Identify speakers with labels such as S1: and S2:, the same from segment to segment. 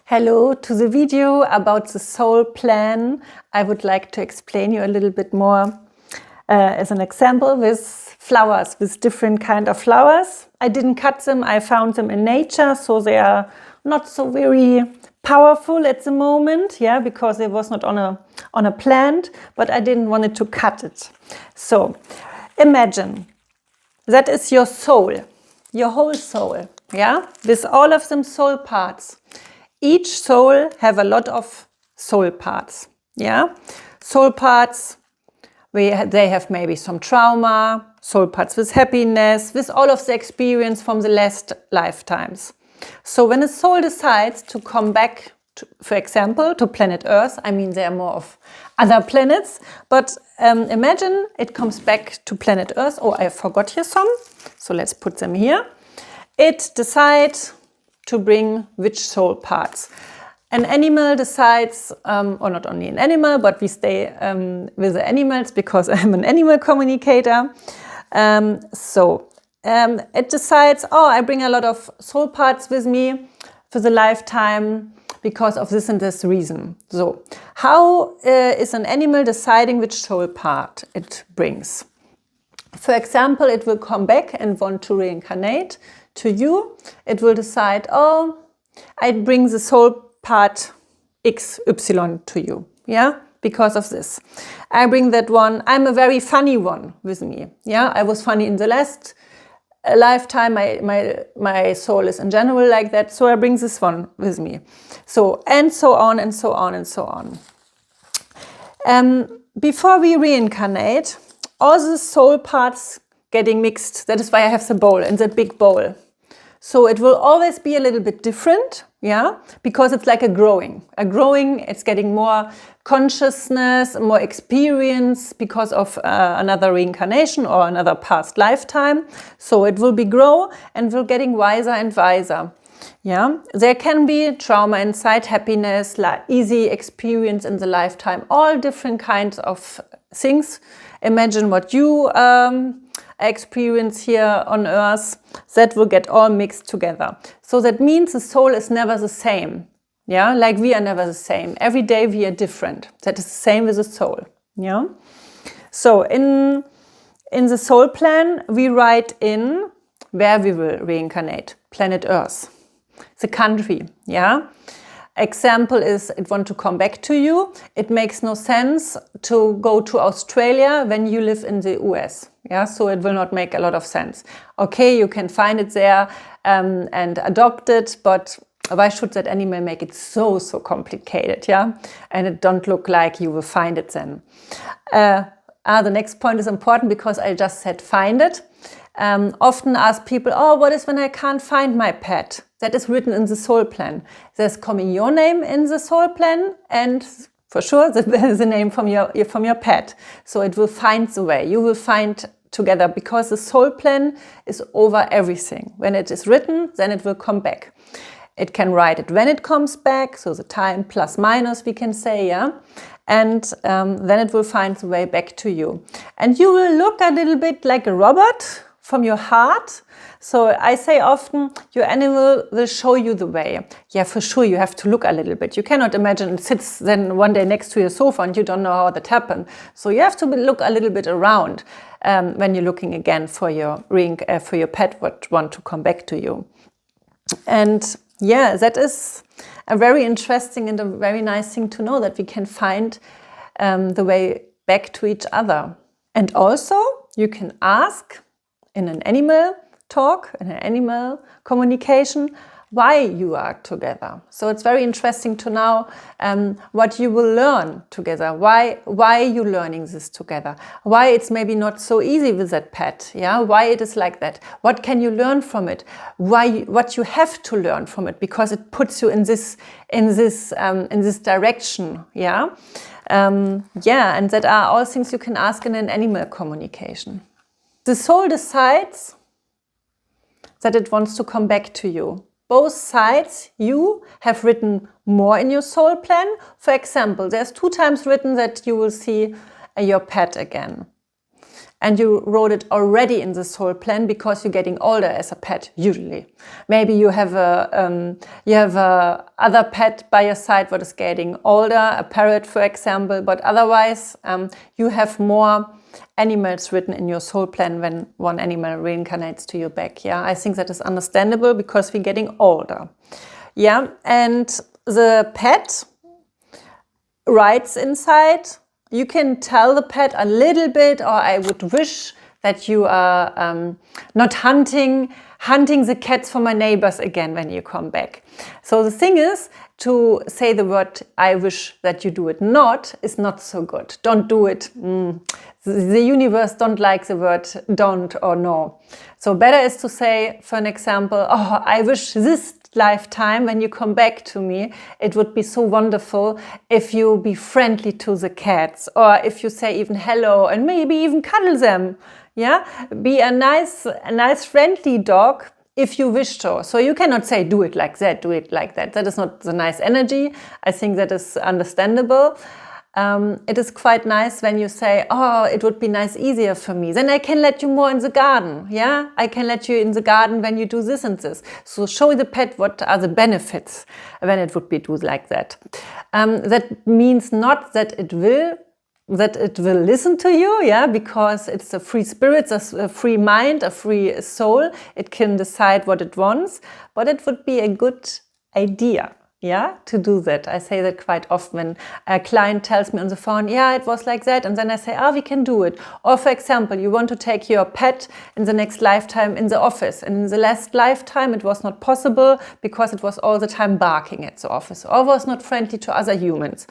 S1: Hello to the video about the soul plan. I would like to explain you a little bit more as an example with flowers, with different kind of flowers. I didn't cut them, I found them in nature, so they are not so very powerful at the moment, yeah, because it was not on a plant, but I didn't want it to cut it. So imagine that is your soul, your whole soul, yeah, with all of them soul parts. Each soul have a lot of soul parts, yeah? Soul parts, they have maybe some trauma, soul parts with happiness, with all of the experience from the last lifetimes. So when a soul decides to come back, for example, to planet Earth, I mean there are more of other planets, but imagine it comes back to planet Earth. Oh, I forgot here some, so let's put them here. It decides to bring which soul parts. An animal decides, or not only an animal, but we stay with the animals because I'm an animal communicator. It decides, oh, I bring a lot of soul parts with me for the lifetime because of this and this reason. So how is an animal deciding which soul part it brings? For example, it will come back and want to reincarnate to you. It will decide, oh, I bring the soul part XY to you, yeah, because of this. I bring that one, I'm a very funny one with me, yeah, I was funny in the last lifetime, my soul is in general like that, so I bring this one with me. So, and so on, and so on, and so on. Before we reincarnate, all the soul parts getting mixed. That is why I have the bowl, and that big bowl. So it will always be a little bit different, yeah, because it's like a growing, it's getting more consciousness, more experience because of another reincarnation or another past lifetime. So it will be grow and will getting wiser and wiser. Yeah, there can be trauma inside, happiness, easy experience in the lifetime, all different kinds of things. Imagine what you experience here on Earth, that will get all mixed together. So that means the soul is never the same. Yeah, like we are never the same. Every day we are different. That is the same with the soul. Yeah. So in the soul plan, we write in where we will reincarnate. Planet Earth. The country. Yeah. Example is it want to come back to you. It makes no sense to go to Australia when you live in the US. Yeah, so it will not make a lot of sense. Okay, you can find it there and adopt it, but why should that animal make it so complicated? Yeah, and it don't look like you will find it then. The next point is important because I just said find it. Often ask people, oh, what is when I can't find my pet? That is written in the soul plan. There's coming your name in the soul plan and for sure the name from your pet. So it will find the way. You will find together because the soul plan is over everything. When it is written, then it will come back. It can write it when it comes back, so the time plus minus we can say, yeah. And then it will find the way back to you. And you will look a little bit like a robot from your heart. So I say often, your animal will show you the way. Yeah, for sure, you have to look a little bit. You cannot imagine it sits then one day next to your sofa and you don't know how that happened. So you have to look a little bit around when you're looking again for your pet what want to come back to you. And yeah, that is a very interesting and a very nice thing to know, that we can find the way back to each other. And also, you can ask in an animal talk, in an animal communication, why you are together. So it's very interesting to know what you will learn together. Why you learning this together? Why it's maybe not so easy with that pet? Yeah, why it is like that? What can you learn from it? What you have to learn from it, because it puts you in this direction. Yeah, and that are all things you can ask in an animal communication. The soul decides that it wants to come back to you. Both sides, you have written more in your soul plan. For example, there's 2 times written that you will see your pet again. and you wrote it already in the soul plan because you're getting older as a pet, usually. Maybe you have a other pet by your side what is getting older, a parrot, for example, but otherwise you have more animals written in your soul plan when one animal reincarnates to you back. Yeah, I think that is understandable because we're getting older. Yeah, and the pet writes inside. You can tell the pet a little bit, or I would wish that you are not hunting the cats for my neighbors again when you come back. So the thing is, to say the word I wish that you do it not is not so good. Don't do it. The universe don't like the word don't or no. So better is to say, for an example, oh, I wish this lifetime when you come back to me, it would be so wonderful if you be friendly to the cats, or if you say even hello and maybe even cuddle them. Yeah, be a nice friendly dog if you wish to. So you cannot say do it like that, do it like that. That is not the nice energy. I think that is understandable. It is quite nice when you say, oh, it would be nice, easier for me. Then I can let you more in the garden. Yeah, I can let you in the garden when you do this and this. So show the pet what are the benefits when it would be do like that. That means not that it will listen to you, yeah, because it's a free spirit, a free mind, a free soul. It can decide what it wants, but it would be a good idea. Yeah, to do that. I say that quite often when a client tells me on the phone, yeah, it was like that. And then I say, we can do it. Or for example, you want to take your pet in the next lifetime in the office. And in the last lifetime, it was not possible because it was all the time barking at the office or was not friendly to other humans.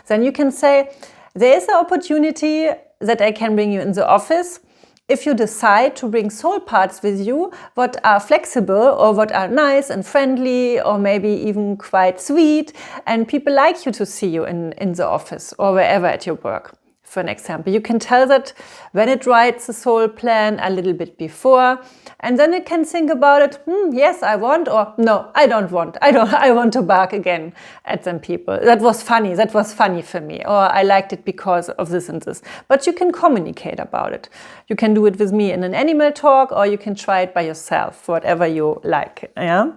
S1: Then you can say, there is an opportunity that I can bring you in the office if you decide to bring soul parts with you what are flexible or what are nice and friendly or maybe even quite sweet, and people like you to see you in the office or wherever at your work. For an example, you can tell that when it writes the soul plan a little bit before, and then it can think about it. Yes, I want, or no, I don't want. I want to bark again at them people. That was funny. That was funny for me, or I liked it because of this and this. But you can communicate about it. You can do it with me in an animal talk, or you can try it by yourself, whatever you like. Yeah.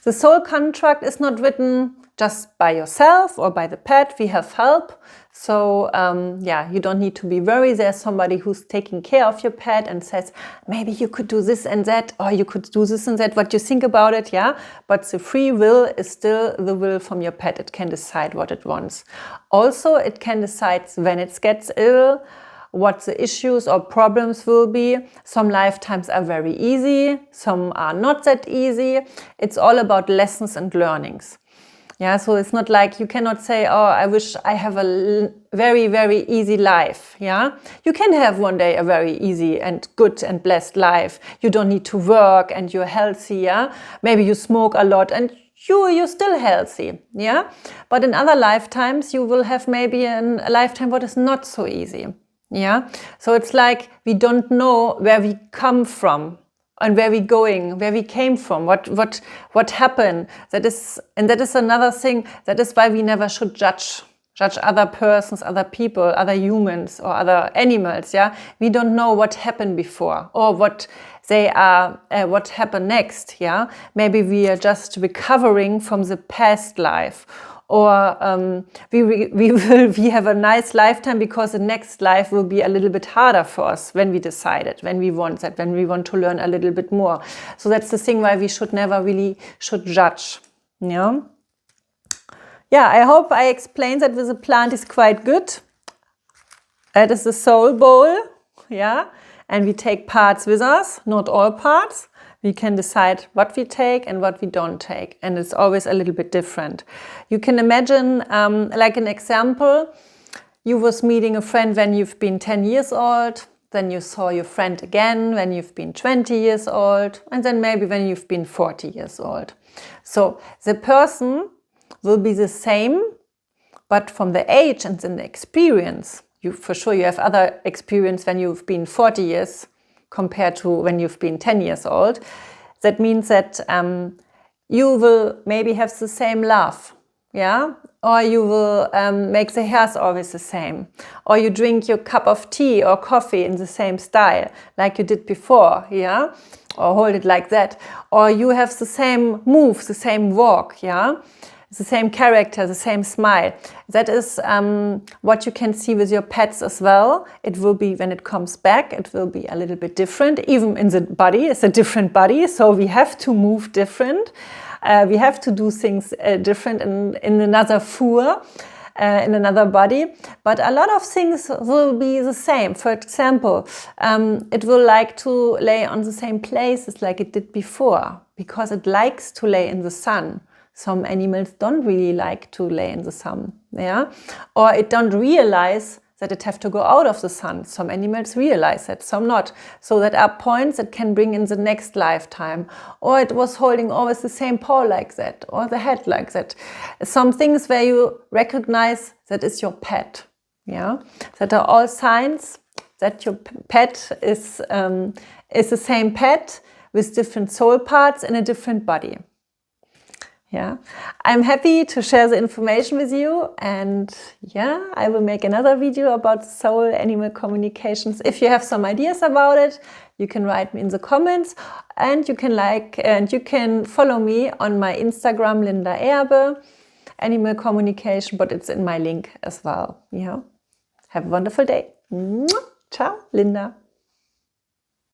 S1: The soul contract is not written just by yourself or by the pet. We have help. So you don't need to be worried. There's somebody who's taking care of your pet and says, maybe you could do this and that, or you could do this and that, what you think about it, yeah? But the free will is still the will from your pet. It can decide what it wants. Also, it can decide when it gets ill, what the issues or problems will be. Some lifetimes are very easy, some are not that easy. It's all about lessons and learnings. Yeah, so it's not like you cannot say, oh, I wish I have a very, very easy life. Yeah, you can have one day a very easy and good and blessed life. You don't need to work and you're healthy. Yeah, maybe you smoke a lot and you're still healthy. Yeah, but in other lifetimes you will have maybe a lifetime what is not so easy. Yeah, so it's like we don't know where we come from and where we're going, where we came from, what happened. That is another thing. That is why we never should judge other persons, other people, other humans or other animals. Yeah, we don't know what happened before or what they are, what happened next. Yeah, maybe we are just recovering from the past life. Or we have a nice lifetime because the next life will be a little bit harder for us when we decide it, when we want that, when we want to learn a little bit more. So that's the thing why we should never really judge. Yeah. Yeah, I hope I explained that with the plant is quite good. That is the soul bowl. Yeah. And we take parts with us, not all parts. We can decide what we take and what we don't take. And it's always a little bit different. You can imagine, like an example, you was meeting a friend when you've been 10 years old. Then you saw your friend again when you've been 20 years old. And then maybe when you've been 40 years old. So the person will be the same, but from the age and in the experience, for sure you have other experience when you've been 40 years compared to when you've been 10 years old. That means that you will maybe have the same love yeah, or you will make the hairs always the same, or you drink your cup of tea or coffee in the same style like you did before, yeah, or hold it like that, or you have the same move, the same walk, yeah, the same character, the same smile. That is what you can see with your pets as well. It will be, when it comes back, it will be a little bit different. Even in the body, it's a different body, so we have to move different. We have to do things different in another fur, in another body. But a lot of things will be the same. For example, it will like to lay on the same places like it did before, because it likes to lay in the sun. Some animals don't really like to lay in the sun, yeah? Or it don't realize that it have to go out of the sun. Some animals realize that, some not. So that are points that can bring in the next lifetime. Or it was holding always the same paw like that, or the head like that. Some things where you recognize that is your pet, yeah? That are all signs that your pet is the same pet with different soul parts in a different body. Yeah, I'm happy to share the information with you, and yeah, I will make another video about soul animal communications. If you have some ideas about it, you can write me in the comments, and you can follow me on my Instagram, Linda Erbe, animal communication, but it's in my link as well. Yeah, have a wonderful day. Ciao, Linda.